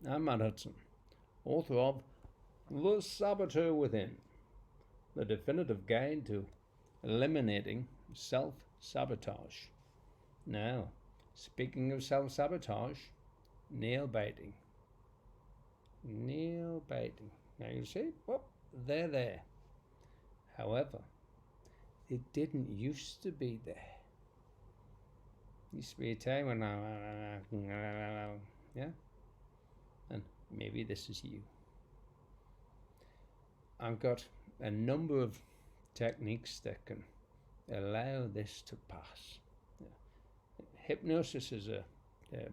I'm Matt Hudson, author of The Saboteur Within, the definitive guide to eliminating self-sabotage. Now, speaking of self-sabotage, nail biting. Nail biting. Now you see, whoop, they're there. However, it didn't used to be there. Used to be a time when yeah, and maybe this is you. I've got a number of techniques that can allow this to pass. Hypnosis is a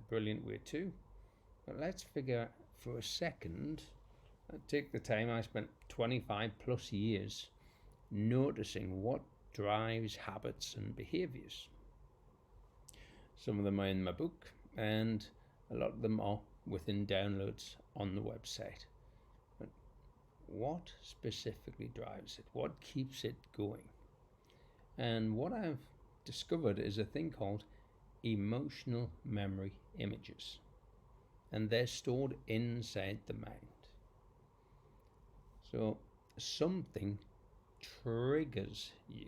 brilliant way too, but let's figure for a second, take the time. I spent 25 plus years noticing what drives habits and behaviours. Some of them are in my book, and a lot of them are within downloads on the website. But what specifically drives it? What keeps it going? And what I've discovered is a thing called emotional memory images, and they're stored inside the mind. So something triggers you.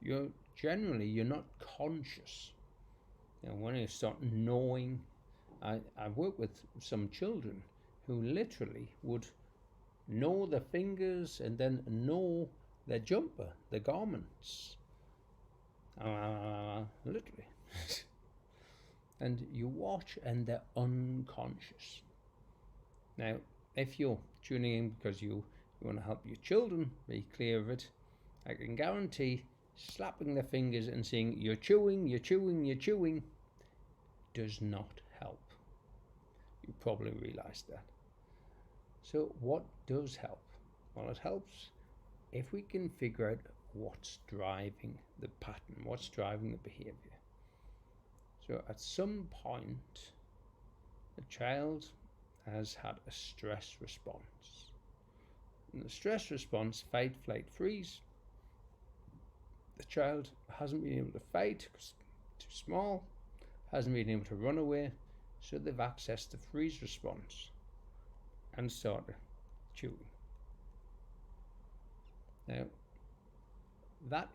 You're not conscious. When you start knowing, I've worked with some children who literally would know their fingers and then know their jumper, their garments. Literally. And you watch and they're unconscious. Now, if you're tuning in because you want to help your children be clear of it, I can guarantee slapping their fingers and saying, you're chewing does not help. You probably realize that. So what does help? Well, it helps if we can figure out what's driving the pattern, what's driving the behavior. So at some point, the child has had a stress response. In the stress response, fight, flight, freeze, the child hasn't been able to fight because it's too small, hasn't been able to run away, so they've accessed the freeze response and started chewing. Now, that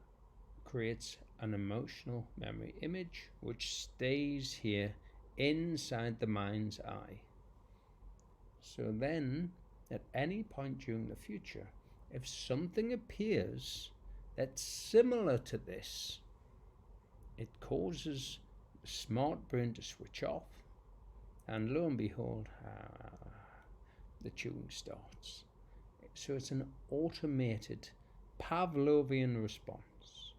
creates an emotional memory image which stays here inside the mind's eye. So then, at any point during the future, if something appears that's similar to this, it causes the smart brain to switch off, and lo and behold, the chewing starts. So it's an automated Pavlovian response.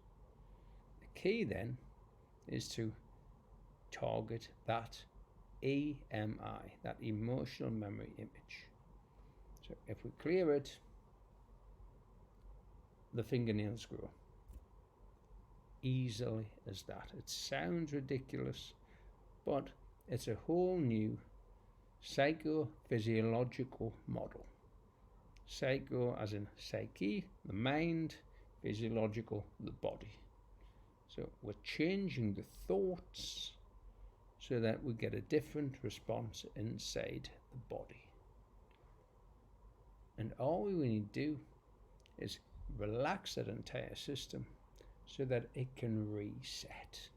The key then is to target that EMI, that emotional memory image. So if we clear it, the fingernails grow. Easily as that. It sounds ridiculous, but it's a whole new psychophysiological model. Psycho as in psyche, the mind, physiological, the body. So we're changing the thoughts so that we get a different response inside the body. And all we need to do is relax that entire system so that it can reset.